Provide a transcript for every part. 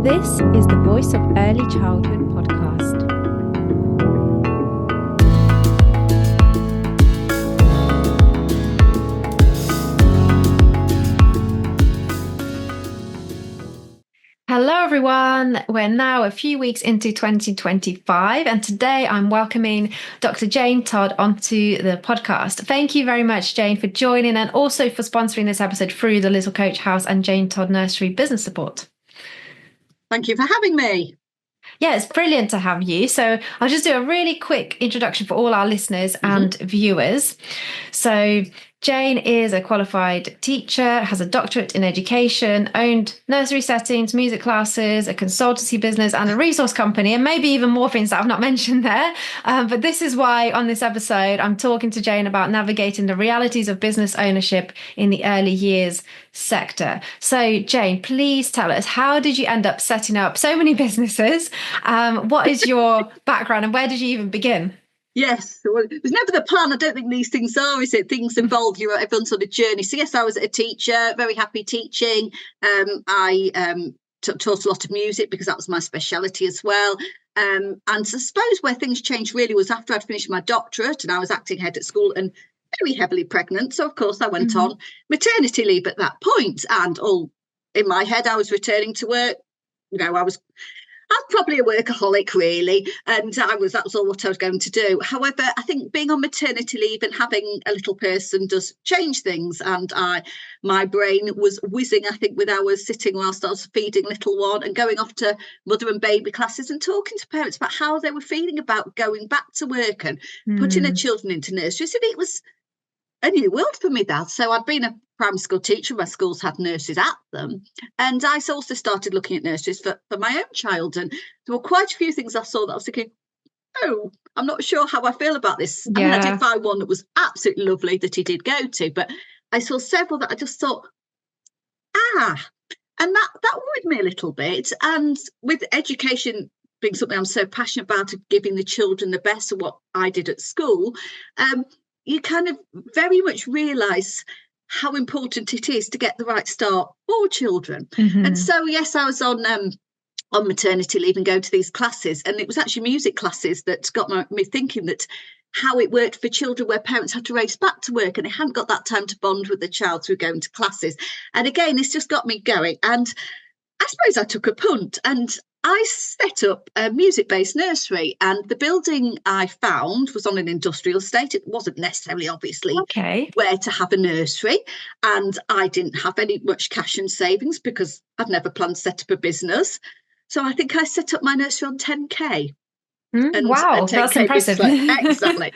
This is the Voice of Early Childhood podcast. Hello everyone, we're now a few weeks into 2025 and today I'm welcoming Dr Jane Todd onto the podcast. Thank you very much, Jane, for joining and also for sponsoring this episode through the Little Coach House and Jane Todd Nursery Business Support. Thank you for having me. Yeah, it's brilliant to have you. So I'll just do a really quick introduction for all our listeners and viewers. So Jane is a qualified teacher, has a doctorate in education, owned nursery settings, music classes, a consultancy business and a resource company, and maybe even more things that I've not mentioned there. But this is why on this episode, I'm talking to Jane about navigating the realities of business ownership in the early years sector. So Jane, please tell us, how did you end up setting up so many businesses? What is your background and where did you even begin? Yes, well, it was never the plan. I don't think these things are, is it? Things evolve. Everyone's on a journey. So yes, I was a teacher, very happy teaching. I taught a lot of music because that was my speciality as well. And I suppose where things changed really was after I'd finished my doctorate and I was acting head at school and very heavily pregnant. So of course I went on maternity leave at that point, and all in my head I was returning to work. I'm probably a workaholic, really, and that was all what I was going to do. However, I think being on maternity leave and having a little person does change things, and my brain was whizzing, I think, with hours sitting whilst I was feeding little one and going off to mother and baby classes and talking to parents about how they were feeling about going back to work and putting their children into nurseries. And it was a new world for me, that. So I'd been a primary school teacher. My schools had nurseries at them. And I also started looking at nurseries for my own child. And there were quite a few things I saw that I was thinking, oh, I'm not sure how I feel about this. Yeah. I mean, I did find one that was absolutely lovely that he did go to, but I saw several that I just thought, and that worried me a little bit. And with education being something I'm so passionate about, of giving the children the best of what I did at school, you kind of very much realise how important it is to get the right start for children. And so, yes, I was on maternity leave and going to these classes, and it was actually music classes that got me thinking that how it worked for children where parents had to race back to work and they hadn't got that time to bond with the child through going to classes. And again, this just got me going. And I suppose I took a punt and I set up a music-based nursery, and the building I found was on an industrial estate. It wasn't necessarily, obviously, where to have a nursery, and I didn't have much cash and savings because I'd never planned to set up a business. So I think I set up my nursery on 10K. Wow, 10K that's impressive. Exactly.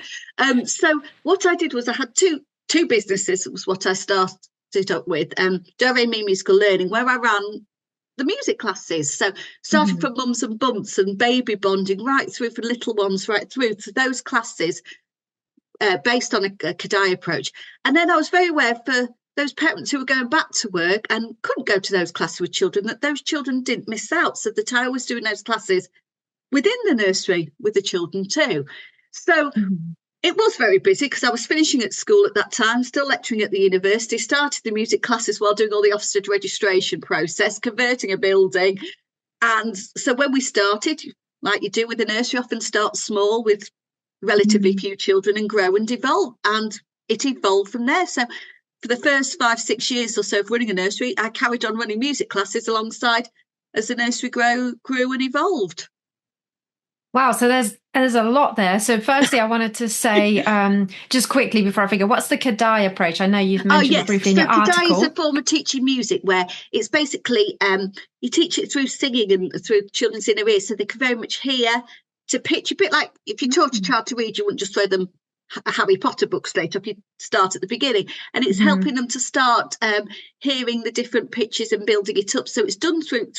So what I did was I had two businesses, was what I started up with. Do Re Mi Musical Learning, where I ran the music classes. So started from mums and bumps and baby bonding right through for little ones, right through to those classes based on a Kodály approach. And then I was very aware for those parents who were going back to work and couldn't go to those classes with children, that those children didn't miss out. So that I was doing those classes within the nursery with the children too. So it was very busy because I was finishing at school at that time, still lecturing at the university, started the music classes while doing all the Ofsted registration process, converting a building. And so when we started, like you do with a nursery, often start small with relatively few children and grow and evolve. And it evolved from there. So for the first 5-6 years or so of running a nursery, I carried on running music classes alongside as the nursery grew and evolved. Wow, so there's a lot there. So firstly, I wanted to say, just quickly before I forget, what's the Kodály approach? I know you've mentioned it briefly in your article. Kodály is a form of teaching music where it's basically you teach it through singing and through children's inner ears, so they can very much hear to pitch, a bit like if you taught a child to read, you wouldn't just throw them a Harry Potter book straight up, you start at the beginning, and it's helping them to start hearing the different pitches and building it up. So it's done through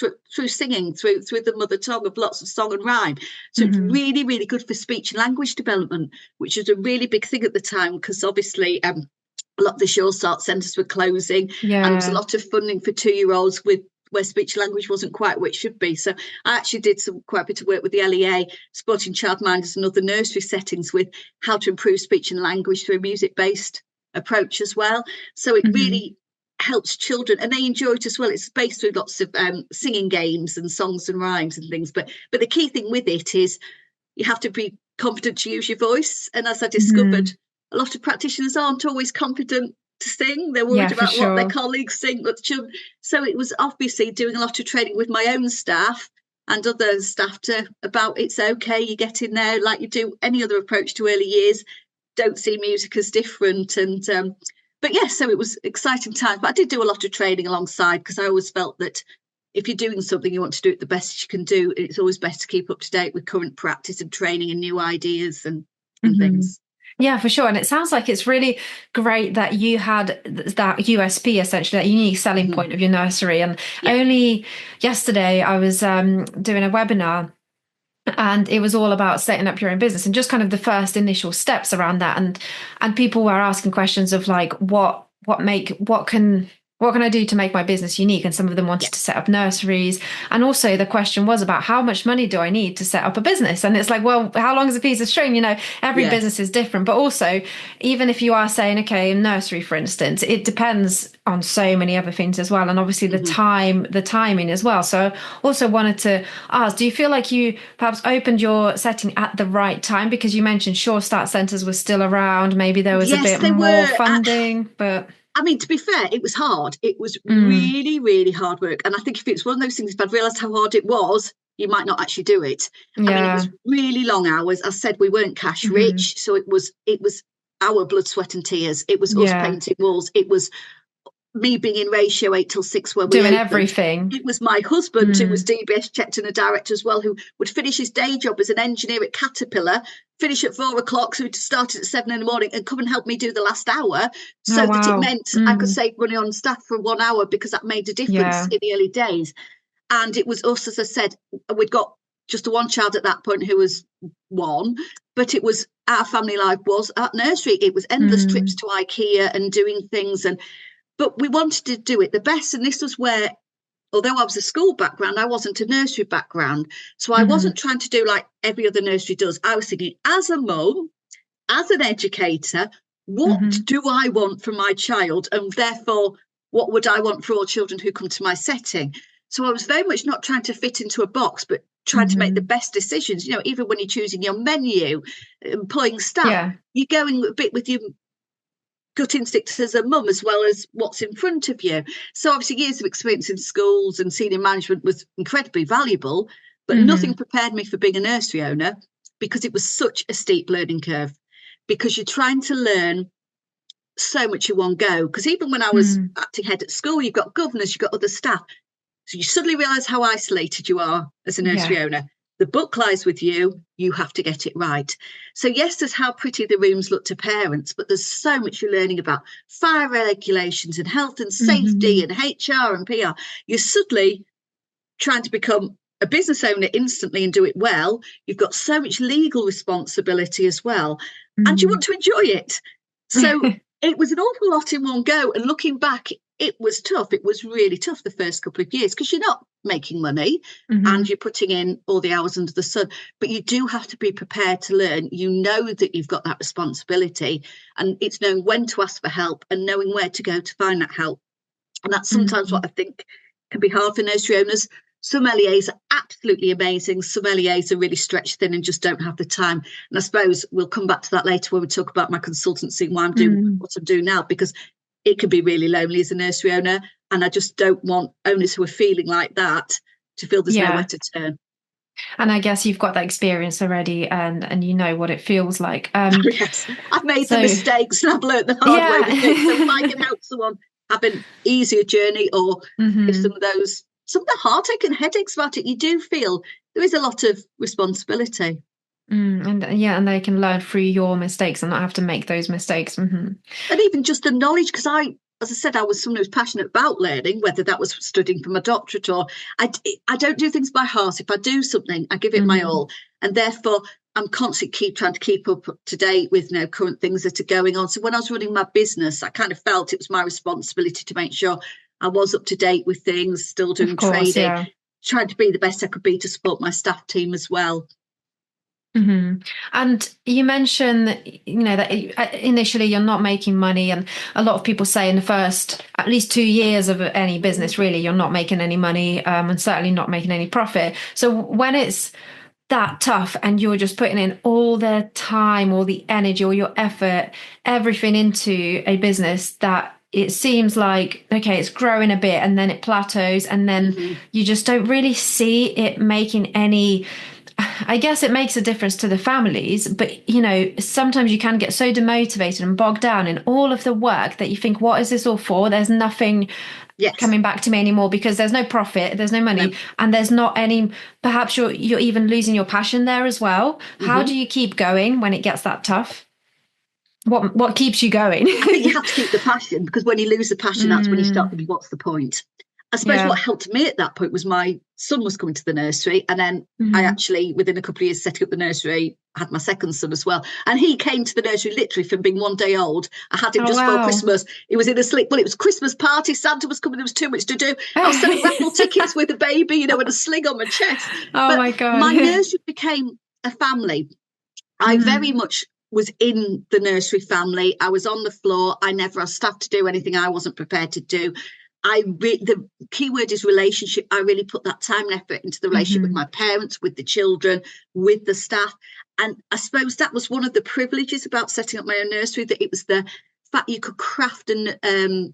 singing, through the mother tongue of lots of song and rhyme. So it's really, really good for speech and language development, which was a really big thing at the time because obviously a lot of the Sure Start centres were closing, and there was a lot of funding for 2-year-olds where speech language wasn't quite what it should be. So I actually did quite a bit of work with the LEA, supporting childminders and other nursery settings with how to improve speech and language through a music-based approach as well. So it really helps children, and they enjoy it as well. It's based through lots of singing games and songs and rhymes and things. But the key thing with it is you have to be confident to use your voice. And as I discovered, a lot of practitioners aren't always confident to sing. They're worried about what their colleagues sing, what the children. So it was obviously doing a lot of training with my own staff and other staff about it's okay, you get in there like you do any other approach to early years. Don't see music as different. And but yes, so it was exciting time. But I did do a lot of training alongside, because I always felt that if you're doing something, you want to do it the best you can do. It's always best to keep up to date with current practice and training and new ideas and things. Yeah, for sure. And it sounds like it's really great that you had that USP, essentially, that unique selling point of your nursery. And only yesterday I was doing a webinar, and it was all about setting up your own business and just kind of the first initial steps around that. And people were asking questions of like, what can I do to make my business unique? And some of them wanted to set up nurseries. And also the question was about how much money do I need to set up a business? And it's like, well, how long is a piece of string? You know, every business is different. But also, even if you are saying, okay, a nursery, for instance, it depends on so many other things as well. And obviously the timing as well. So I also wanted to ask, do you feel like you perhaps opened your setting at the right time? Because you mentioned Sure Start centres were still around. Maybe there was a bit more funding, but... I mean, to be fair, it was hard. It was really, really hard work. And I think if it's one of those things, if I'd realised how hard it was, you might not actually do it. I mean, it was really long hours. I said we weren't cash rich. So it was our blood, sweat and tears. It was us painting walls. It was me being in ratio 8 till 6 when we doing opened. Everything. It was my husband who was DBS checked and a director as well, who would finish his day job as an engineer at Caterpillar, finish at 4 o'clock, so he'd start at 7 in the morning and come and help me do the last hour, so that it meant I could save money on staff for 1 hour, because that made a difference in the early days. And it was us, as I said, we'd got just the one child at that point who was 1, but it was our family life was at nursery. It was endless trips to IKEA and doing things, but we wanted to do it the best. And this was where, although I was a school background, I wasn't a nursery background. So I wasn't trying to do like every other nursery does. I was thinking, as a mum, as an educator, what do I want from my child? And therefore, what would I want for all children who come to my setting? So I was very much not trying to fit into a box, but trying to make the best decisions. You know, even when you're choosing your menu, employing staff, you're going a bit with your gut instinct as a mum as well as what's in front of you. So obviously years of experience in schools and senior management was incredibly valuable, but nothing prepared me for being a nursery owner, because it was such a steep learning curve, because you're trying to learn so much in one go. Because even when I was acting head at school, you've got governors, you've got other staff. So you suddenly realise how isolated you are as a nursery owner. The book lies with you. You have to get it right. So yes, there's how pretty the rooms look to parents, but there's so much you're learning about fire regulations and health and safety and HR and PR. You're suddenly trying to become a business owner instantly and do it well. You've got so much legal responsibility as well, and you want to enjoy it. So it was an awful lot in one go. And looking back, it was tough. It was really tough the first couple of years, because you're not making money and you're putting in all the hours under the sun, but you do have to be prepared to learn. You know that you've got that responsibility, and it's knowing when to ask for help and knowing where to go to find that help. And that's sometimes what I think can be hard for nursery owners. Some LEAs are absolutely amazing. Some LEAs are really stretched thin and just don't have the time. And I suppose we'll come back to that later when we talk about my consultancy and why I'm doing what I'm doing now, because it can be really lonely as a nursery owner. And I just don't want owners who are feeling like that to feel there's nowhere to turn. And I guess you've got that experience already, and you know what it feels like. Yes, I've made the mistakes and I've learned the hard way with things. So if I can help someone have an easier journey, or if some of the heartache and headaches about it, you do feel there is a lot of responsibility. And they can learn through your mistakes and not have to make those mistakes. And even just the knowledge, because as I said, I was someone who was passionate about learning, whether that was studying for my doctorate or I don't do things by heart. If I do something, I give it my all. And therefore, I'm constantly trying to keep up to date with current things that are going on. So when I was running my business, I kind of felt it was my responsibility to make sure I was up to date with things, still doing trading, trying to be the best I could be to support my staff team as well. hmm And you mentioned that, that initially you're not making money, and a lot of people say in the first at least 2 years of any business, really, you're not making any money, and certainly not making any profit. So when it's that tough and you're just putting in all the time, all the energy, all your effort, everything into a business that it seems like, okay, it's growing a bit and then it plateaus, and then you just don't really see it making any. I guess it makes a difference to the families, but sometimes you can get so demotivated and bogged down in all of the work that you think, what is this all for? There's nothing coming back to me anymore, because there's no profit, there's no money, and there's not any. Perhaps you're even losing your passion there as well. How do you keep going when it gets that tough? What keeps you going? I think you have to keep the passion, because when you lose the passion, that's when you start thinking, what's the point? I suppose what helped me at that point was my son was coming to the nursery, and then I actually, within a couple of years setting up the nursery, had my second son as well. And he came to the nursery literally from being 1 day old. I had him just before Christmas. He was in a sleep. Well, it was Christmas party. Santa was coming. There was too much to do. I was selling raffle tickets with a baby, with a sling on my chest. My God. My nursery became a family. I very much was in the nursery family. I was on the floor. I never asked staff to do anything I wasn't prepared to do. The key word is relationship. I really put that time and effort into the relationship with my parents, with the children, with the staff. And I suppose that was one of the privileges about setting up my own nursery, that it was the fact you could craft and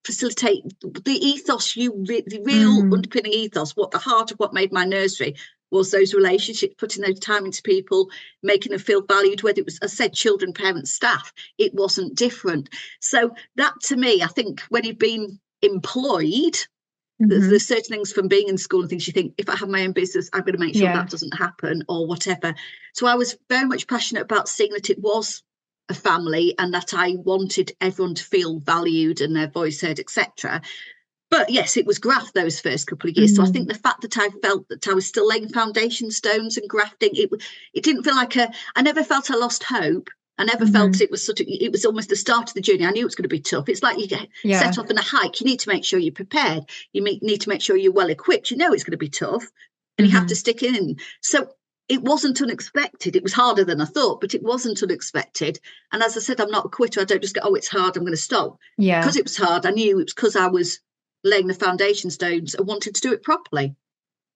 facilitate the ethos, the real underpinning ethos, what the heart of what made my nursery was those relationships, putting those time into people, making them feel valued, whether it was, as I said, children, parents, staff, it wasn't different. So that, to me, I think when you've been employed, there's certain things from being in school and things you think, if I have my own business, I'm going to make sure that doesn't happen, or whatever. So I was very much passionate about seeing that it was a family, and that I wanted everyone to feel valued and their voice heard, etc. But yes, it was graft those first couple of years. So I think the fact that I felt that I was still laying foundation stones and grafting, it didn't feel like I never felt I lost hope. I never felt it was it was almost the start of the journey. I knew it was going to be tough. It's like you get set off on a hike. You need to make sure you're prepared. You need to make sure you're well equipped. You know it's going to be tough, and you have to stick in. So it wasn't unexpected. It was harder than I thought, but it wasn't unexpected. And as I said, I'm not a quitter. I don't just go, oh, it's hard, I'm going to stop. Yeah. Because it was hard, I knew it was because I was laying the foundation stones and wanted to do it properly.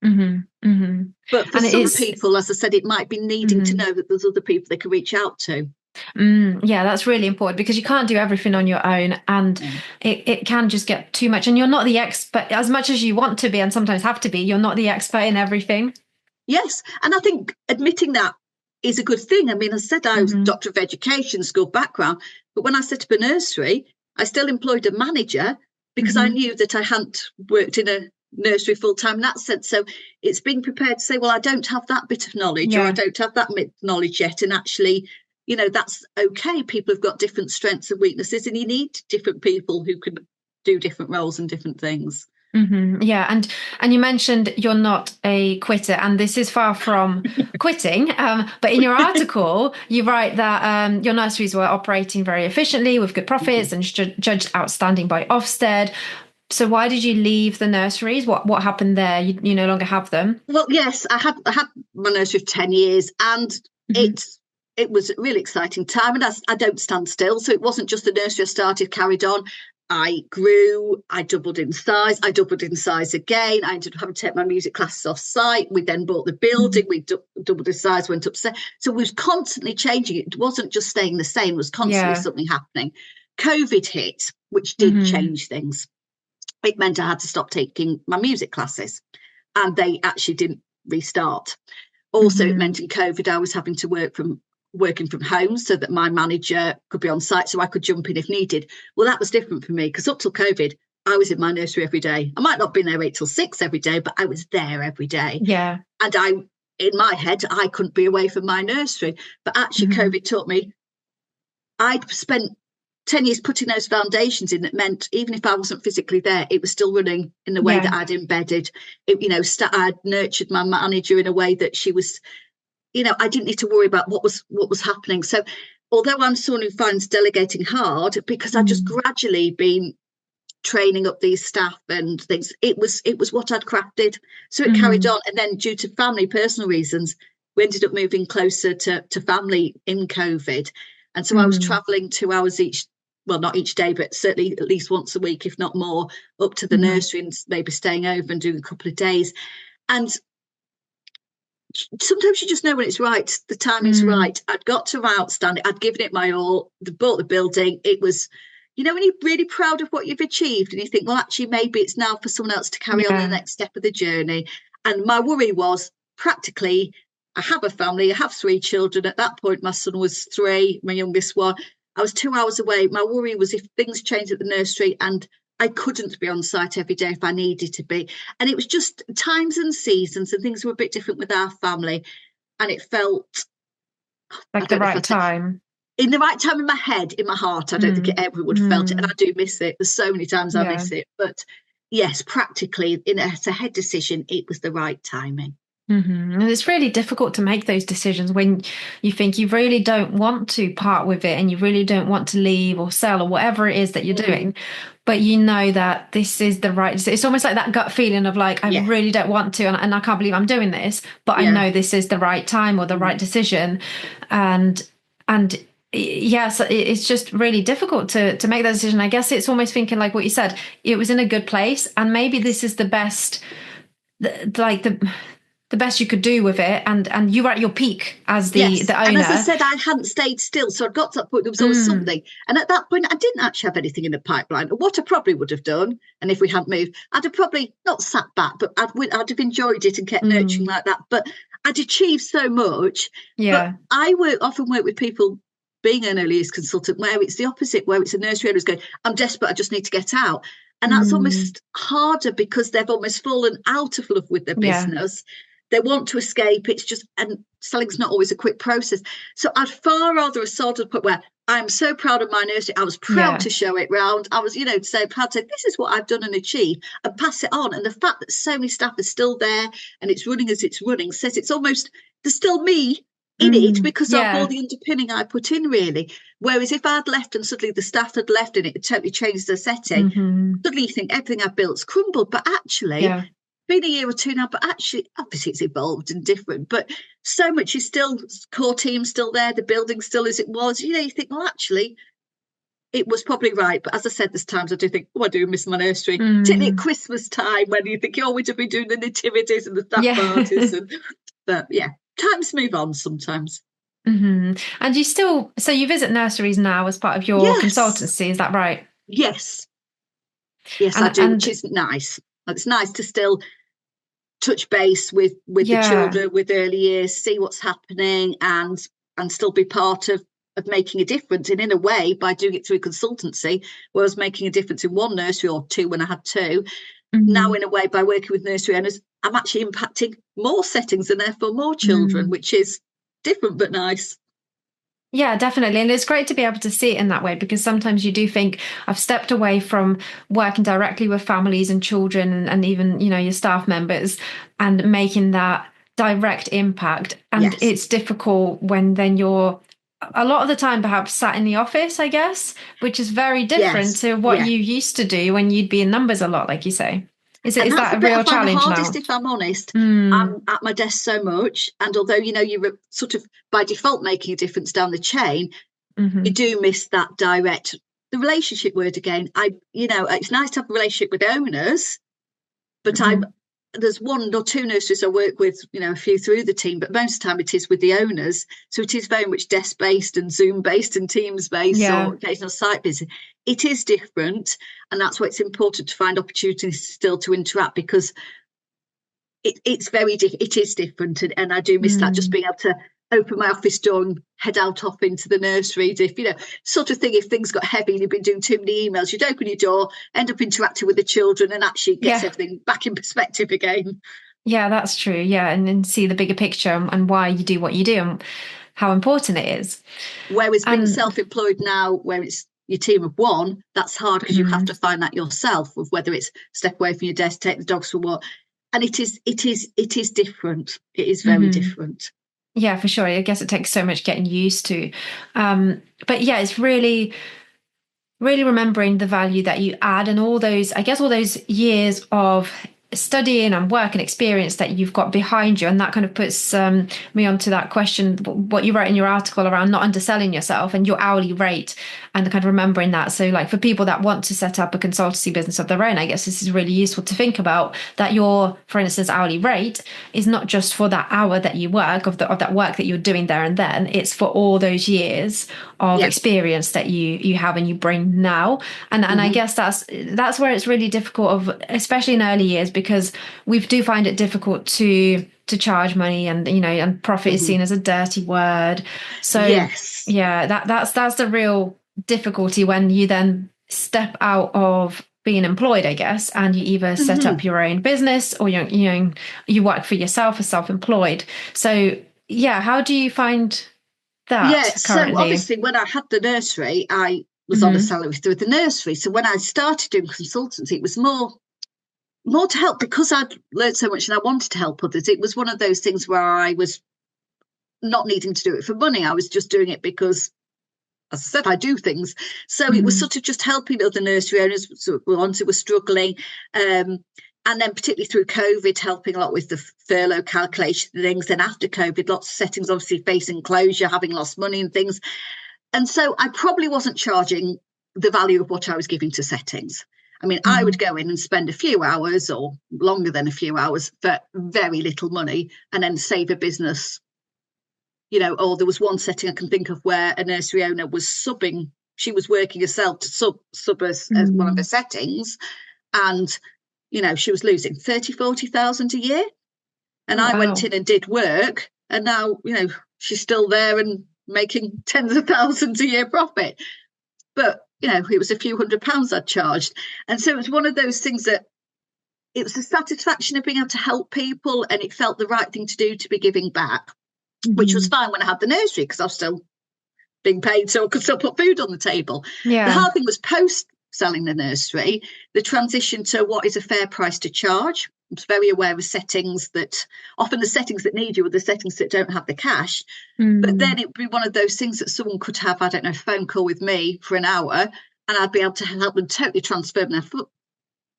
But for some people, as I said, it might be needing to know that there's other people they can reach out to. Yeah, that's really important, because you can't do everything on your own, and it can just get too much, and you're not the expert as much as you want to be, and sometimes have to be. You're not the expert in everything. Yes, and I think admitting that is a good thing. I mean, I said I was a doctor of education, school background, but when I set up a nursery, I still employed a manager, because I knew that I hadn't worked in a nursery full time in that sense. So it's being prepared to say, well, I don't have that bit of knowledge, or I don't have that knowledge yet, and actually, that's okay. People have got different strengths and weaknesses, and you need different people who can do different roles and different things. Yeah, and you mentioned you're not a quitter, and this is far from quitting. But in your article, you write that your nurseries were operating very efficiently with good profits and judged outstanding by Ofsted. So why did you leave the nurseries? What happened there? You no longer have them? Well, yes, I had my nursery for 10 years, and it was a really exciting time, and I don't stand still. So it wasn't just the nursery I started, carried on. I grew, I doubled in size again. I ended up having to take my music classes off site. We then bought the building, we doubled in size, went upstairs. So we was constantly changing. It wasn't just staying the same, it was constantly something happening. COVID hit, which did change things. It meant I had to stop taking my music classes, and they actually didn't restart. Also, it meant in COVID, I was having to working from home, so that my manager could be on site, so I could jump in if needed. Well, that was different for me, because up till COVID, I was in my nursery every day. I might not have been there 8 till 6 every day, but I was there every day. Yeah. And in my head, I couldn't be away from my nursery. But actually, COVID taught me, I'd spent 10 years putting those foundations in. That meant even if I wasn't physically there, it was still running in the way that I'd embedded it. I'd nurtured my manager in a way that she was, I didn't need to worry about what was happening. So although I'm someone who finds delegating hard, because I've just gradually been training up these staff and things, it was what I'd crafted. So it carried on. And then due to personal reasons, we ended up moving closer to family in COVID. And so I was travelling 2 hours each, well, not each day, but certainly at least once a week, if not more, up to the nursery and maybe staying over and doing a couple of days. And sometimes you just know when it's right, the timing's right. I'd got to outstanding, I'd given it my all, bought the building. It was, when you're really proud of what you've achieved and you think, well, actually, maybe it's now for someone else to carry on the next step of the journey. And my worry was practically, I have a family, I have 3 children. At that point, my son was 3, my youngest one. I was 2 hours away. My worry was if things changed at the nursery and I couldn't be on site every day if I needed to be. And it was just times and seasons, and things were a bit different with our family. And it felt like the right time. In the right time in my head, in my heart. I don't think it ever would have felt it. And I do miss it. There's so many times I miss it. But yes, practically, as a head decision, it was the right timing. And it's really difficult to make those decisions when you think you really don't want to part with it and you really don't want to leave or sell or whatever it is that you're doing, but you know that this is the right. It's almost like that gut feeling of like, I really don't want to, and I can't believe I'm doing this, but I know this is the right time or the right decision. And yes, it's just really difficult to make that decision. I guess it's almost thinking like what you said, it was in a good place and maybe this is the best, the best you could do with it, and you were at your peak as the owner. And as I said, I hadn't stayed still, so I'd got to that point. There was always something, and at that point, I didn't actually have anything in the pipeline. What I probably would have done, and if we hadn't moved, I'd have probably not sat back, but I'd have enjoyed it and kept nurturing like that. But I'd achieved so much. Yeah, but I often work with people being an early years consultant where it's the opposite, where it's a nursery owner who's going, "I'm desperate, I just need to get out." And that's almost harder because they've almost fallen out of love with their business. They want to escape. It's just, and selling's not always a quick process. So I'd far rather have sold to the point where I'm so proud of my nursery. I was proud to show it round. I was, to say, proud to say, this is what I've done and achieved, and pass it on. And the fact that so many staff are still there and it's running as it's running says it's almost, there's still me in it because of all the underpinning I put in, really. Whereas if I'd left and suddenly the staff had left and it had totally changed the setting, suddenly you think everything I built's crumbled. But actually, been a year or two now, but actually, obviously it's evolved and different, but so much is still, core team still there, the building still as it was. You think, well, actually, it was probably right. But as I said, there's times I do think, I do miss my nursery. Particularly at Christmas time when you think, we'd have been doing the nativities and the staff parties. But times move on sometimes. And you still, so you visit nurseries now as part of your consultancy, is that right? Yes, I do, which is nice. It's nice to still touch base with the children, with early years, see what's happening and still be part of making a difference. And in a way, by doing it through consultancy, where I was making a difference in one nursery or 2 when I had 2, now in a way, by working with nursery owners, I'm actually impacting more settings and therefore more children, which is different but nice. Yeah, definitely. And it's great to be able to see it in that way, because sometimes you do think, I've stepped away from working directly with families and children and even, your staff members and making that direct impact. And it's difficult when then you're a lot of the time perhaps sat in the office, I guess, which is very different to what you used to do when you'd be in numbers a lot, like you say. Is that a real challenge now? Hardest, if I'm honest. I'm at my desk so much, and although you're sort of by default making a difference down the chain, you do miss that direct. The relationship word again. It's nice to have a relationship with owners, but there's 1 or 2 nurseries I work with, a few through the team, but most of the time it is with the owners. So it is very much desk based and Zoom based and Teams based or occasional site visit. It is different, and that's why it's important to find opportunities still to interact, because it's very it is different, and I do miss that, just being able to open my office door and head out off into the nurseries. If sort of thing, if things got heavy and you've been doing too many emails, you'd open your door, end up interacting with the children, and actually gets everything back in perspective again. Yeah, that's true. Yeah, and then see the bigger picture and why you do what you do and how important it is. Whereas being self-employed now, where it's your team of 1, that's hard because you have to find that yourself, of whether it's step away from your desk, take the dogs for a walk, and it is different. It is very different. Yeah, for sure. I guess it takes so much getting used to. But yeah, it's really, really remembering the value that you add, and all those years of studying and work and experience that you've got behind you. And that kind of puts me onto that question, what you wrote in your article around not underselling yourself and your hourly rate, and kind of remembering that. So like for people that want to set up a consultancy business of their own, I guess this is really useful to think about that your, for instance, hourly rate is not just for that hour that you work, of that work that you're doing there and then. It's for all those years of experience that you have and you bring now. And I guess that's where it's really difficult, especially in early years, because we do find it difficult to charge money, and and profit is seen as a dirty word. So that's the real difficulty when you then step out of being employed, I guess, and you either set up your own business or you work for yourself as self-employed. So how do you find that currently? So obviously when I had the nursery, I was on a salary through the nursery. So when I started doing consultancy, it was more to help, because I'd learned so much and I wanted to help others. It was one of those things where I was not needing to do it for money. I was just doing it because, as I said, I do things. So it was sort of just helping other nursery owners, ones who were struggling. And then particularly through COVID, helping a lot with the furlough calculation and things. Then after COVID, lots of settings obviously facing closure, having lost money and things. And so I probably wasn't charging the value of what I was giving to settings. I mean, I would go in and spend a few hours or longer than a few hours for very little money and then save a business. Or there was one setting I can think of where a nursery owner was subbing. She was working herself to sub as one of her settings. And, she was losing 40,000 a year. And I went in and did work. And now, she's still there and making tens of thousands a year profit. But, it was a few £100s I'd charged. And so it was one of those things that it was the satisfaction of being able to help people, and it felt the right thing to do to be giving back, which was fine when I had the nursery because I was still being paid, so I could still put food on the table. The hard thing was post selling the nursery, the transition to what is a fair price to charge. I was very aware of settings that often the settings that need you are the settings that don't have the cash. But then it would be one of those things that someone could have, I don't know, a phone call with me for an hour, and I'd be able to help them totally transform their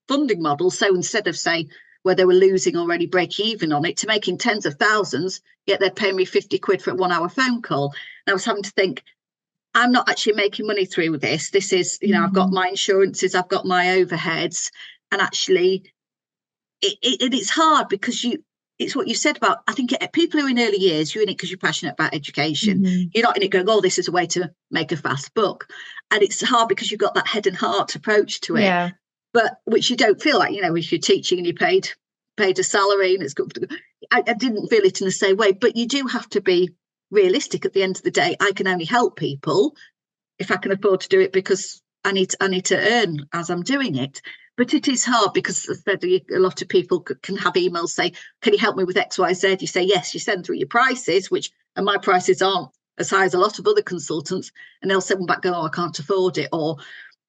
funding model. So instead of, say, where they were losing already break even on it, to making tens of thousands, yet they're paying me 50 quid for a 1 hour phone call. And I was having to think, I'm not actually making money through this. This is, I've got my insurances, I've got my overheads, and actually it's hard because it's what you said about, I think people who are in early years, you're in it because you're passionate about education. You're not in it going, oh, this is a way to make a fast buck. And it's hard because you've got that head and heart approach to it, but which you don't feel like, if you're teaching and you're paid a salary and it's good. I didn't feel it in the same way, but you do have to be realistic at the end of the day. I can only help people if I can afford to do it because I need to earn as I'm doing it. But it is hard because, as I said, a lot of people can have emails say, can you help me with X, Y, Z? You say, yes, you send through your prices, and my prices aren't as high as a lot of other consultants. And they'll send them back, I can't afford it. Or,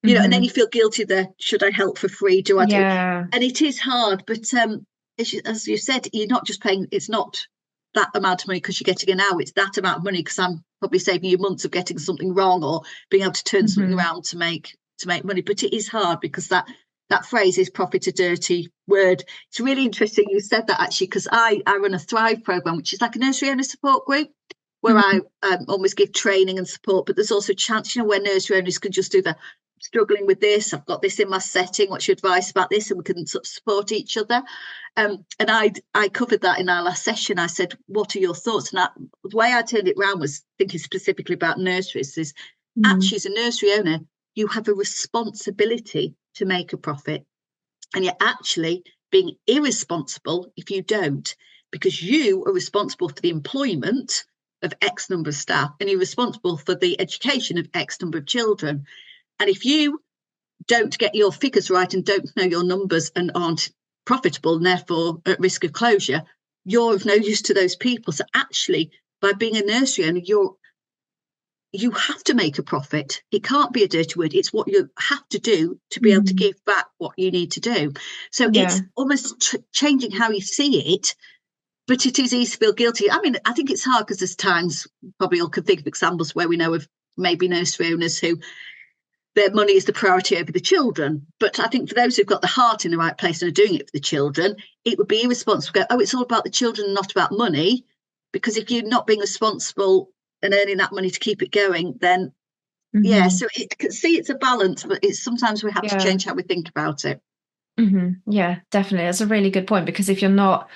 and then you feel guilty there. Should I help for free? Do I do? And it is hard. But as you said, you're not just paying, it's not that amount of money because you're getting an hour. It's that amount of money because I'm probably saving you months of getting something wrong or being able to turn something around to make money. But it is hard because that phrase is profit a dirty word. It's really interesting you said that, actually, because I run a Thrive program, which is like a nursery owner support group where I almost give training and support, but there's also a chance, where nursery owners can just do the struggling with this, I've got this in my setting, what's your advice about this, and we can sort of support each other. And I covered that in our last session. I said, what are your thoughts? And the way I turned it around was thinking specifically about nurseries is actually, as a nursery owner, you have a responsibility to make a profit, and you're actually being irresponsible if you don't, because you are responsible for the employment of X number of staff and you're responsible for the education of X number of children. And if you don't get your figures right and don't know your numbers and aren't profitable and therefore at risk of closure, you're of no use to those people. So actually, by being a nursery owner, you have to make a profit. It can't be a dirty word. It's what you have to do to be able to give back what you need to do. So it's almost changing how you see it, but it is easy to feel guilty. I mean, I think it's hard because there's times, probably all can think of examples where we know of maybe nursery owners who their money is the priority over the children. But I think for those who've got the heart in the right place and are doing it for the children, it would be irresponsible to go, oh, it's all about the children and not about money. Because if you're not being responsible and earning that money to keep it going, then yeah, so I can see it's a balance, but it's sometimes we have to change how we think about it. Yeah, definitely. That's a really good point, because if you're not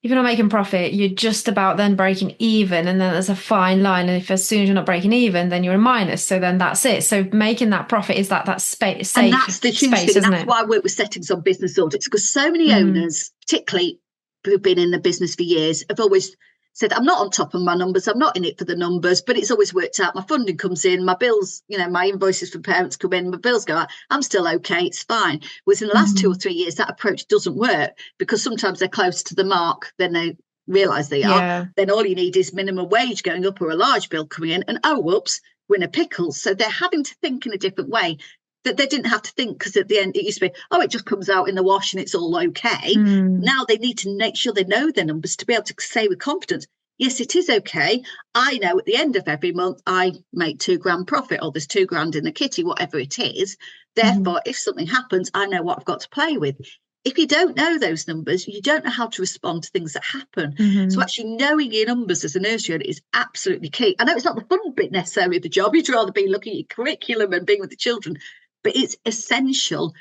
making profit, you're just about then breaking even, and then there's a fine line. And if as soon as you're not breaking even, then you're in minus. So then that's it. So making that profit is that space, safe, and that's the huge space, thing. isn't That's it? why I work with settings on business audits, because so many owners, particularly who've been in the business for years, have always said, I'm not on top of my numbers, I'm not in it for the numbers, but it's always worked out. My funding comes in, my bills, my invoices from parents come in, my bills go out, I'm still okay, it's fine. Whereas in the last 2 or 3 years, that approach doesn't work, because sometimes they're close to the mark than they realise they are. Then all you need is minimum wage going up or a large bill coming in, and oh, whoops, we're in a pickle. So they're having to think in a different way that they didn't have to think, because at the end it used to be, oh, it just comes out in the wash and it's all okay. Now they need to make sure they know their numbers to be able to say with confidence, yes, it is okay. I know at the end of every month I make £2,000 profit, or there's £2,000 in the kitty, whatever it is. Therefore, if something happens, I know what I've got to play with. If you don't know those numbers, you don't know how to respond to things that happen. So actually knowing your numbers as a nursery owner is absolutely key. I know it's not the fun bit necessarily of the job. You'd rather be looking at your curriculum and being with the children, but it's essential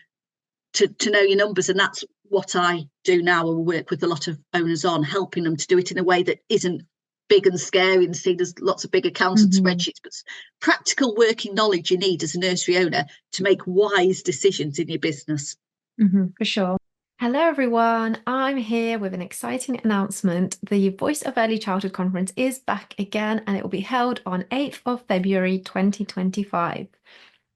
to know your numbers. And that's what I do now, and work with a lot of owners on, helping them to do it in a way that isn't big and scary and seen as lots of big accountant spreadsheets, but practical working knowledge you need as a nursery owner to make wise decisions in your business. For sure. Hello everyone, I'm here with an exciting announcement. The Voice of Early Childhood Conference is back again, and it will be held on 8th of February 2025.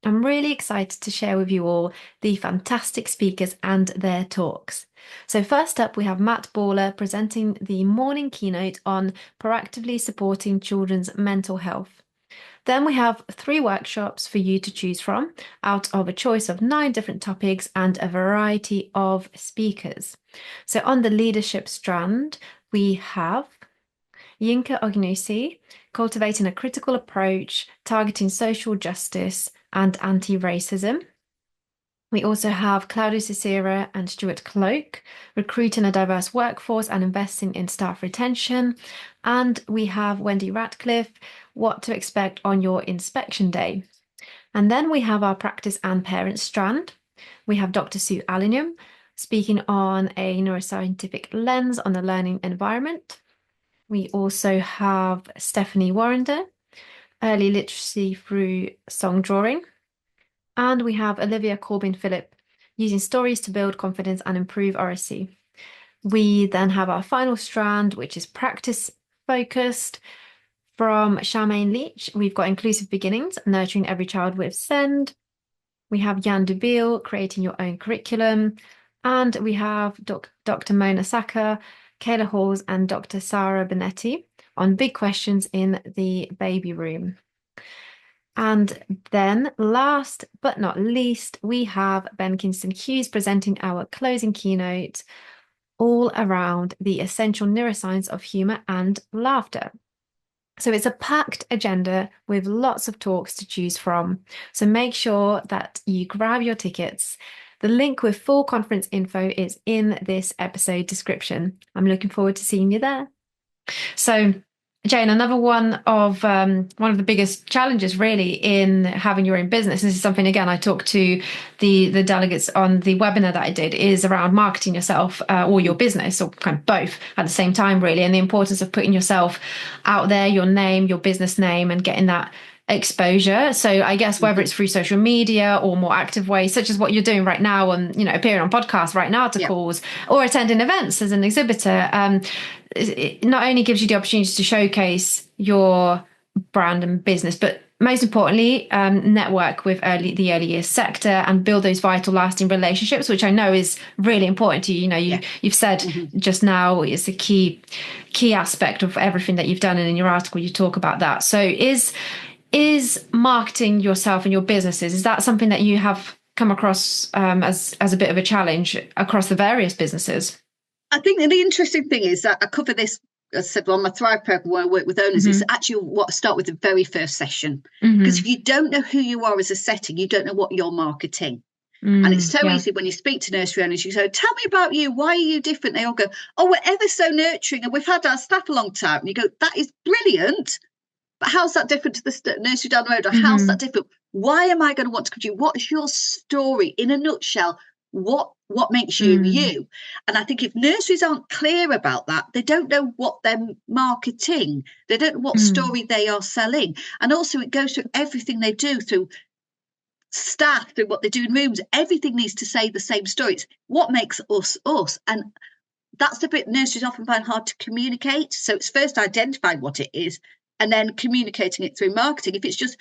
I'm really excited to share with you all the fantastic speakers and their talks. So first up, we have Matt Baller presenting the morning keynote on proactively supporting children's mental health. Then we have 3 workshops for you to choose from out of a choice of 9 different topics and a variety of speakers. So on the leadership strand, we have Yinka Ognusi, cultivating a critical approach, targeting social justice and anti-racism. We also have Claudia Cicera and Stuart Cloak, recruiting a diverse workforce and investing in staff retention. And we have Wendy Ratcliffe, what to expect on your inspection day. And then we have our practice and parents strand. We have Dr. Sue Allingham speaking on a neuroscientific lens on the learning environment. We also have Stephanie Warrender, early literacy through song drawing. And we have Olivia Corbin-Phillip, using stories to build confidence and improve RSC. We then have our final strand, which is practice focused. From Charmaine Leach, we've got Inclusive Beginnings, Nurturing Every Child with SEND. We have Jan Dubil, Creating Your Own Curriculum. And we have Dr. Mona Saka, Kayla Halls, and Dr. Sarah Benetti on big questions in the baby room. And then last but not least, we have Ben Kingston Hughes presenting our closing keynote all around the essential neuroscience of humour and laughter. So it's a packed agenda with lots of talks to choose from. So make sure that you grab your tickets. The link with full conference info is in this episode description. I'm looking forward to seeing you there. So Jane, another one of the biggest challenges really in having your own business, this is something, again, I talked to the delegates on the webinar that I did, is around marketing yourself or your business, or kind of both at the same time, really, and the importance of putting yourself out there, your name, your business name, and getting that exposure. So I guess whether it's through social media or more active ways, such as what you're doing right now, and appearing on podcasts, writing articles, or attending events as an exhibitor, it not only gives you the opportunity to showcase your brand and business, but most importantly, network with the early years sector and build those vital, lasting relationships, which I know is really important to you. You've said just now it's a key aspect of everything that you've done, and in your article you talk about that. So is marketing yourself and your businesses, is that something that you have come across as a bit of a challenge across the various businesses? I think the interesting thing is that I cover this as I said, on my Thrive program where I work with owners, it's actually what I start with the very first session. Because if you don't know who you are as a setting, you don't know what you're marketing. And it's so easy when you speak to nursery owners, you say, tell me about you. Why are you different? They all go, oh, we're ever so nurturing and we've had our staff a long time. And you go, that is brilliant. But how's that different to the nursery down the road? Or how's that different? Why am I going to want to come to you? What is your story in a nutshell? What makes you you? And I think if nurseries aren't clear about that, they don't know what they're marketing. They don't know what story they are selling. And also it goes through everything they do, through staff, through what they do in rooms. Everything needs to say the same story. It's what makes us us. And that's the bit nurseries often find hard to communicate. So it's first identifying what it is and then communicating it through marketing. If it's just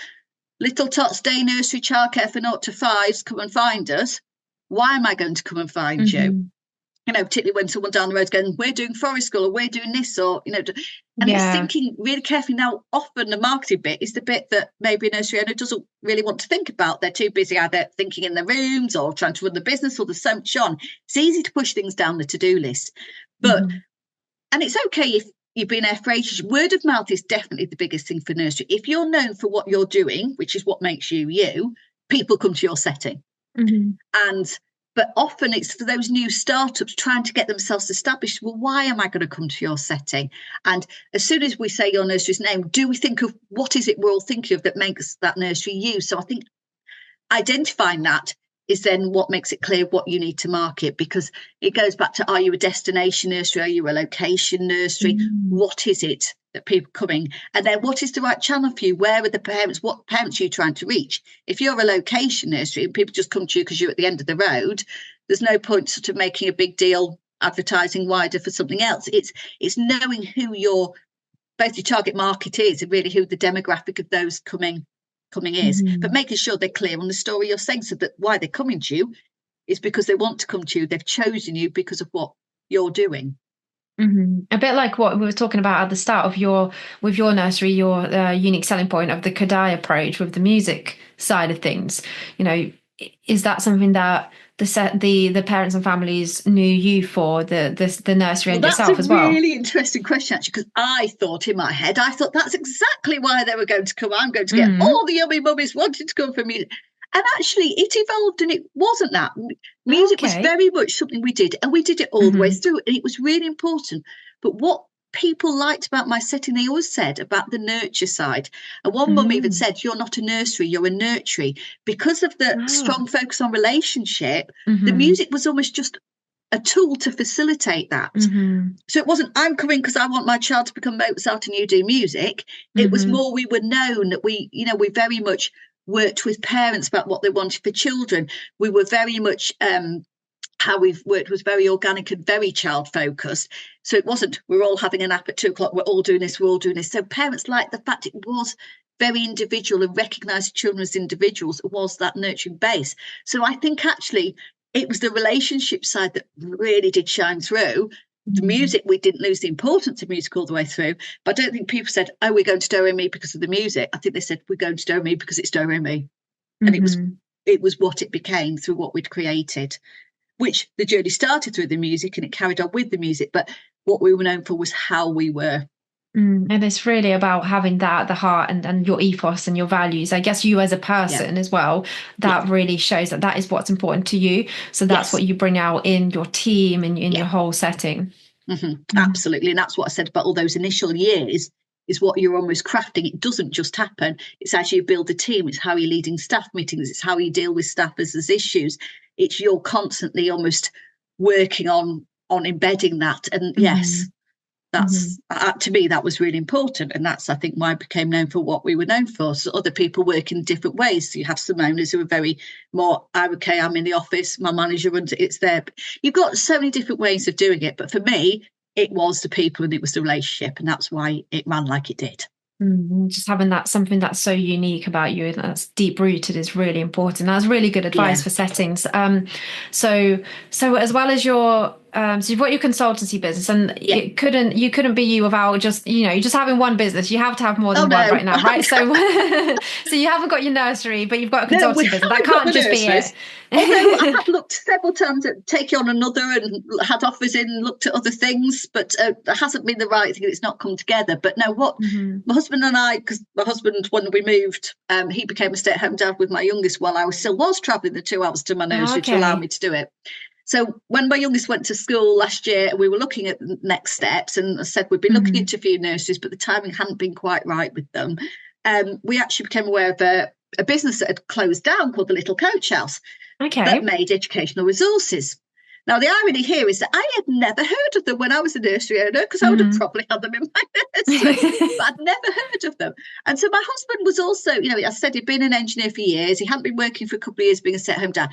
little tots day nursery childcare for 0 to 5s, come and find us. Why am I going to come and find you? You know, particularly when someone down the road is going, we're doing forest school or we're doing this, or, you know, and it's thinking really carefully. Now, often the marketing bit is the bit that maybe a nursery owner doesn't really want to think about. They're too busy either thinking in their rooms or trying to run the business, or there's so much on. It's easy to push things down the to-do list. But, and it's okay if you've been there for ages. Word of mouth is definitely the biggest thing for nursery. If you're known for what you're doing, which is what makes you you, people come to your setting. But often it's for those new startups trying to get themselves established. Well, why am I going to come to your setting? And as soon as we say your nursery's name, do we think of what is it we're all thinking of that makes that nursery you? So I think identifying that is then what makes it clear what you need to market, because it goes back to, are you a destination nursery? Are you a location nursery? What is it that people are coming? And then what is the right channel for you? Where are the parents? What parents are you trying to reach? If you're a location nursery and people just come to you because you're at the end of the road, there's no point sort of making a big deal advertising wider for something else. It's knowing who your both your target market is and really who the demographic of those coming is, but making sure they're clear on the story you're saying, so that why they're coming to you is because they want to come to you. They've chosen you because of what you're doing. A bit like what we were talking about at the start of your nursery, your unique selling point of the Kodály approach with the music side of things. You know, is that something that the parents and families knew you for, the nursery and yourself as well? That's a really interesting question, actually, because I thought that's exactly why they were going to come. I'm going to get all the yummy mummies wanting to come for music. And actually it evolved, and it wasn't that. Music was very much something we did, and we did it all the way through, and it was really important. But what people liked about my setting, they always said about the nurture side. And one mum even said, you're not a nursery, you're a nursery. Because of the strong focus on relationship, the music was almost just a tool to facilitate that. So it wasn't, I'm coming because I want my child to become Mozart and you do music. It was more, we were known that we very much worked with parents about what they wanted for children. We were very much how we've worked was very organic and very child focused. So it wasn't, we're all having a nap at 2:00, we're all doing this. So parents liked the fact it was very individual and recognised children as individuals. It was that nurturing base. So I think actually it was the relationship side that really did shine through. The music, we didn't lose the importance of music all the way through, but I don't think people said, oh, we're going to Do-Re-Mi because of the music. I think they said, we're going to Do-Re-Mi because it's Do-Re-Mi. And it was what it became through what we'd created, which the journey started through the music and it carried on with the music. But what we were known for was how we were. And it's really about having that at the heart, and your ethos and your values. I guess you as a person as well, that really shows that is what's important to you. So that's what you bring out in your team and in your whole setting. Absolutely. And that's what I said about all those initial years is what you're almost crafting. It doesn't just happen. It's as you build a team. It's how you're leading staff meetings. It's how you deal with staff as there's issues. It's you're constantly almost working on embedding that. And yes, that's to me, that was really important. And that's, I think, why I became known for what we were known for. So other people work in different ways. So you have some owners who are very more, okay, I'm in the office, my manager runs it, it's there. You've got so many different ways of doing it. But for me, it was the people and it was the relationship. And that's why it ran like it did. Just having that something that's so unique about you and that's deep rooted is really important. That's really good advice for settings. So as well as your So you've got your consultancy business, and you couldn't be you without just, you're just having one business. You have to have more than one right now, right? So so you haven't got your nursery, but you've got a consultancy business. That can't just be it. Although I have looked several times at taking on another and had offers in, looked at other things, but it hasn't been the right thing. It's not come together. But no, what my husband and I, because my husband, when we moved, he became a stay-at-home dad with my youngest while I still was travelling the 2 hours to my nursery to allow me to do it. So when my youngest went to school last year, we were looking at the next steps, and I said we'd been looking into a few nurseries, but the timing hadn't been quite right with them. We actually became aware of a business that had closed down called the Little Coach House that made educational resources. Now, the irony here is that I had never heard of them when I was a nursery owner, because I would have probably had them in my nursery, but I'd never heard of them. And so my husband was also, as I said, he'd been an engineer for years. He hadn't been working for a couple of years being a stay-at-home dad.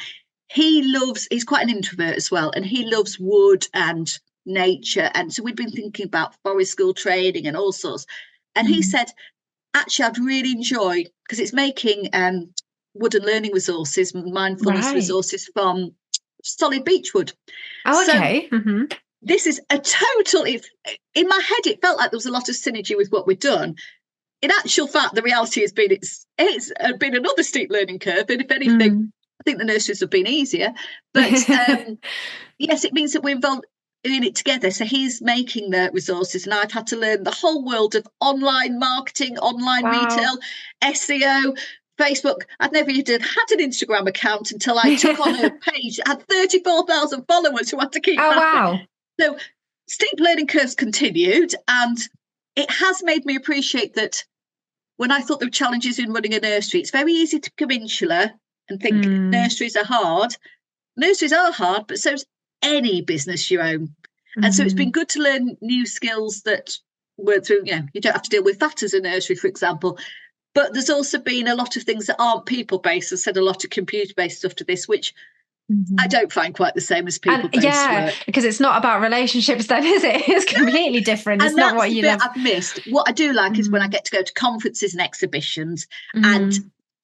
He's quite an introvert as well, and he loves wood and nature. And so we'd been thinking about forest school training and all sorts. And he said, actually, I'd really enjoy, because it's making wooden learning resources, mindfulness resources from solid beechwood. Oh, okay. So this is a total, in my head, it felt like there was a lot of synergy with what we'd done. In actual fact, the reality has been it's been another steep learning curve. And if anything, I think the nurseries have been easier, but yes, it means that we're involved in it together. So he's making the resources, and I've had to learn the whole world of online marketing, online retail, SEO, Facebook. I'd never even had an Instagram account until I took on a page that had 34,000 followers who had to keep happy. So steep learning curves continued, and it has made me appreciate that when I thought there were challenges in running a nursery, it's very easy to become insular and think nurseries are hard. Nurseries are hard, but so's any business you own. And so it's been good to learn new skills that were through, you don't have to deal with that as a nursery, for example. But there's also been a lot of things that aren't people-based. I've said a lot of computer-based stuff to this, which I don't find quite the same as people-based work. Because it's not about relationships then, is it? It's completely different. It's not what you love. I've missed. What I do like is when I get to go to conferences and exhibitions and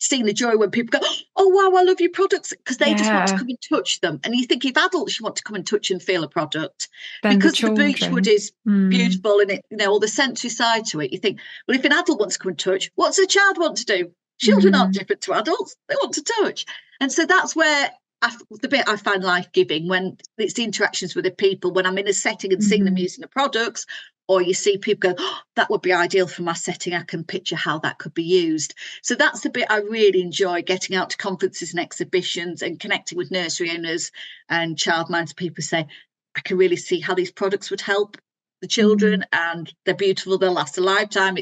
seeing the joy when people go, oh, wow, I love your products, because they just want to come and touch them. And you think if adults want to come and touch and feel a product, then because the beechwood is beautiful and all the sensory side to it, you think, well, if an adult wants to come and touch, what's a child want to do? Children aren't different to adults. They want to touch. And so that's where the bit I find life-giving, when it's the interactions with the people, when I'm in a setting and seeing them using the products, or you see people go, oh, that would be ideal for my setting. I can picture how that could be used. So that's the bit I really enjoy, getting out to conferences and exhibitions and connecting with nursery owners and childminds. People say, I can really see how these products would help the children, and they're beautiful. They'll last a lifetime.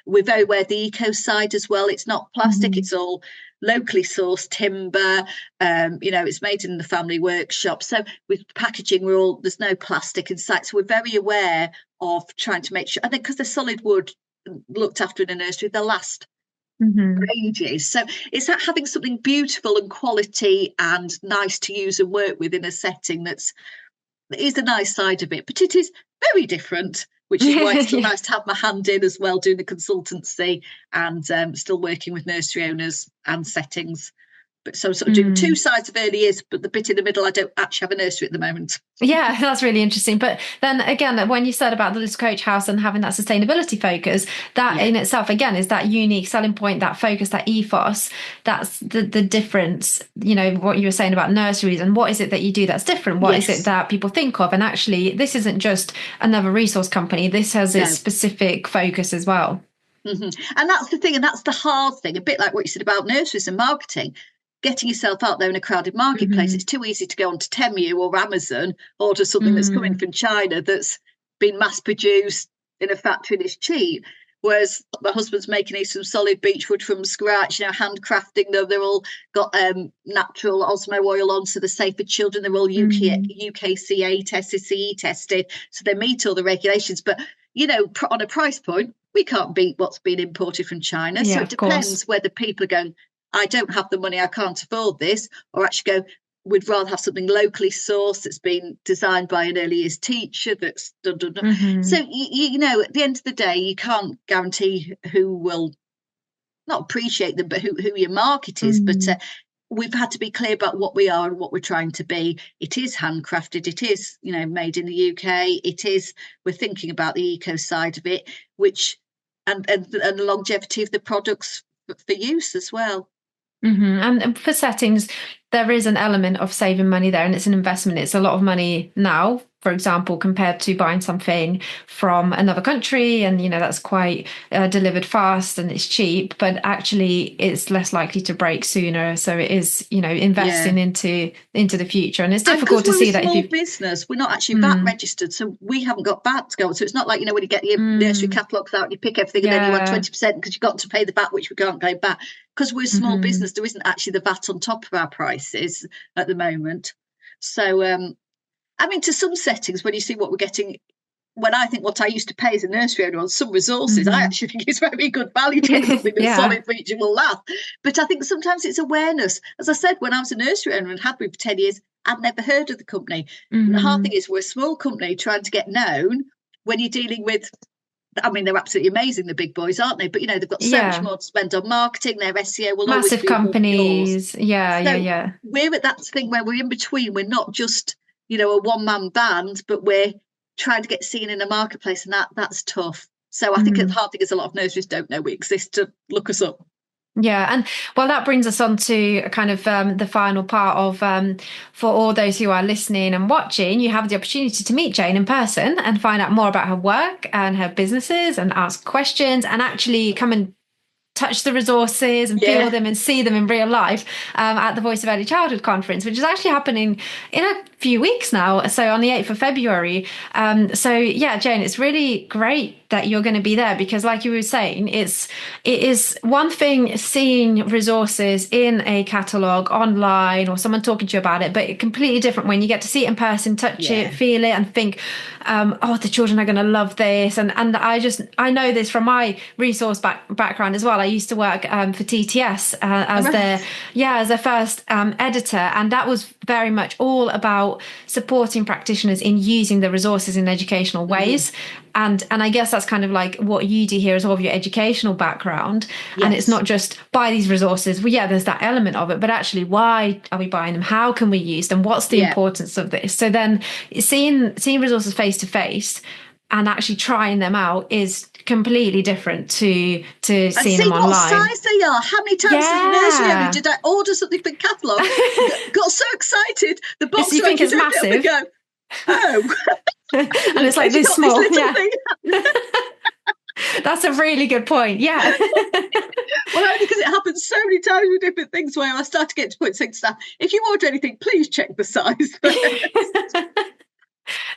We're very aware of the eco side as well. It's not plastic. It's all locally sourced timber. It's made in the family workshop. So with packaging, there's no plastic inside. So we're very aware of trying to make sure, I think, because they're solid wood looked after in a nursery, they'll last for ages. So it's that having something beautiful and quality and nice to use and work with in a setting that is a nice side of it, but it is very different, which is why it's still nice to have my hand in as well, doing the consultancy and still working with nursery owners and settings. But so I'm sort of doing two sides of early years, but the bit in the middle, I don't actually have a nursery at the moment. Yeah, that's really interesting. But then again, when you said about the Little Coach House and having that sustainability focus, that in itself, again, is that unique selling point, that focus, that ethos. That's the difference, what you were saying about nurseries, and what is it that you do that's different? What is it that people think of? And actually, this isn't just another resource company. This has its specific focus as well. And that's the thing, and that's the hard thing, a bit like what you said about nurseries and marketing. Getting yourself out there in a crowded marketplace, it's too easy to go onto Temu or Amazon, order something that's coming from China that's been mass produced in a factory and it's cheap. Whereas my husband's making some solid beechwood from scratch, handcrafting them. They're all got natural osmo oil on, so they're safe for children. They're all UKCA tested, CE tested, so they meet all the regulations. But on a price point, we can't beat what's been imported from China. So it depends whether people are going, I don't have the money, I can't afford this, or actually go, we'd rather have something locally sourced that's been designed by an early years teacher that's done. So, at the end of the day, you can't guarantee who will not appreciate them, but who your market is. But we've had to be clear about what we are and what we're trying to be. It is handcrafted. It is, made in the UK. It is, we're thinking about the eco side of it, which, and the longevity of the products for use as well. Mm-hmm. And for settings, there is an element of saving money there, and it's an investment. It's a lot of money now, for example, compared to buying something from another country, and that's quite delivered fast and it's cheap, but actually it's less likely to break sooner. So it is, investing into the future, and it's difficult to see that if you're a small business, we're not actually VAT registered, so we haven't got VAT to go. So it's not like when you get your nursery catalogues out and you pick everything, and then you want 20% because you've got to pay the VAT, which we can't go back. Because we're a small business, there isn't actually the VAT on top of our prices at the moment. So, to some settings, when you see what we're getting, when I think what I used to pay as a nursery owner on some resources, I actually think it's very good value to get something that's solid for each will last. But I think sometimes it's awareness. As I said, when I was a nursery owner and had been for 10 years, I'd never heard of the company. The hard thing is we're a small company trying to get known when you're dealing with, they're absolutely amazing, the big boys, aren't they? But, they've got so much more to spend on marketing. Their SEO will always be massive companies. Yeah. We're at that thing where we're in between. We're not just, a one-man band, but we're trying to get seen in the marketplace, and that's tough. So I think the hard thing is a lot of nurseries don't know we exist to look us up. Yeah, and well, that brings us on to kind of the final part of for all those who are listening and watching, you have the opportunity to meet Jane in person and find out more about her work and her businesses and ask questions and actually come and touch the resources and feel them and see them in real life at the Voice of Early Childhood conference, which is actually happening in a few weeks now, so on the 8th of February. Jane, it's really great that you're going to be there, because like you were saying, it is one thing seeing resources in a catalogue online or someone talking to you about it, but it's completely different when you get to see it in person, touch it, feel it, and think, the children are going to love this. And I know this from my resource background as well. I used to work for TTS as their first editor, and that was very much all about supporting practitioners in using the resources in educational ways. And I guess that's kind of like what you do here as all of your educational background. And it's not just buy these resources. Well, there's that element of it, but actually, why are we buying them? How can we use them? What's the importance of this? So then seeing resources face to face and actually trying them out is completely different to seeing them online. What size they are. How many times as a nursery owner did I order something for catalogue? Got so excited. The box you think it's massive. Go, oh. And it's like this small. That's a really good point. Yeah. Well, only because it happens so many times with different things where I start to get to point saying to staff, if you order anything, please check the size.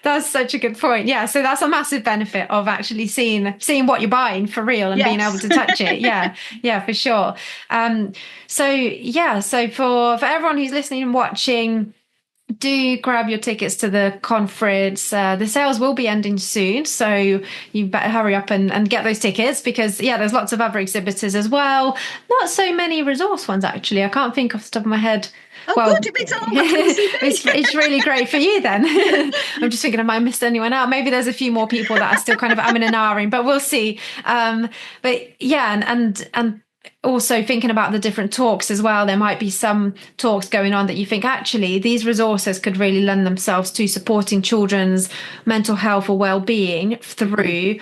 That's such a good point. Yeah. So that's a massive benefit of actually seeing what you're buying for real and being able to touch it. Yeah, for sure. So for everyone who's listening and watching, do grab your tickets to the conference. The sales will be ending soon, so you better hurry up and get those tickets, because there's lots of other exhibitors as well. Not so many resource ones, actually. I can't think off the top of my head. Good, it means it's really great for you then. I'm just thinking I might have missed anyone out. Maybe there's a few more people that are still kind of umming and ahhing, but we'll see. And also thinking about the different talks as well, there might be some talks going on that you think actually these resources could really lend themselves to supporting children's mental health or well-being through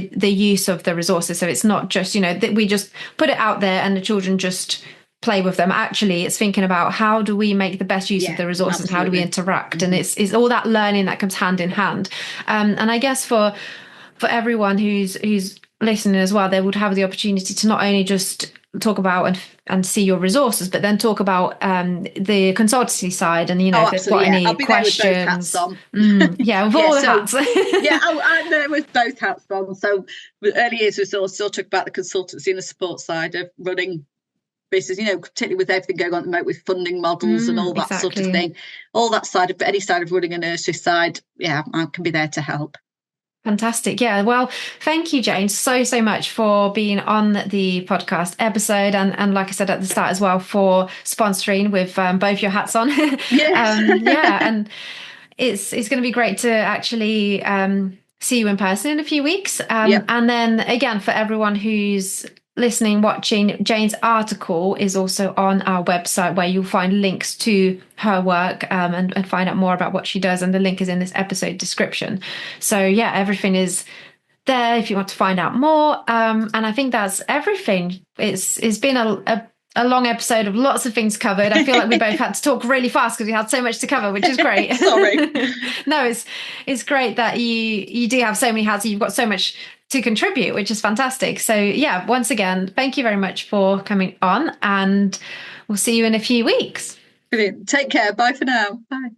the use of the resources. So it's not just that we just put it out there and the children just play with them. Actually, it's thinking about how do we make the best use of the resources, how do we interact, and it's all that learning that comes hand in hand. And I guess for everyone who's listening as well, they would have the opportunity to not only just talk about and see your resources, but then talk about the consultancy side, and if they've got any questions. With both hats on. All the hats. I'm there with both hats on. So early years we still talk about the consultancy and the support side of running business, particularly with everything going on at the moment with funding models and all that sort of thing. All that side of any side of running a nursery side, I can be there to help. Fantastic. Yeah. Well, thank you, Jane, so much for being on the podcast episode. And like I said at the start as well, for sponsoring with both your hats on. Yes. And it's going to be great to actually see you in person in a few weeks. And then again, for everyone who's listening, watching, Jane's article is also on our website, where you'll find links to her work, and find out more about what she does. And the link is in this episode description. So yeah, everything is there if you want to find out more. And I think that's everything. It's been a long episode of lots of things covered. I feel like we both had to talk really fast because we had so much to cover, which is great. Sorry. No, it's great that you do have so many hats. You've got so much to contribute, which is fantastic. So yeah, once again, thank you very much for coming on, and we'll see you in a few weeks. Brilliant. Take care. Bye for now. Bye.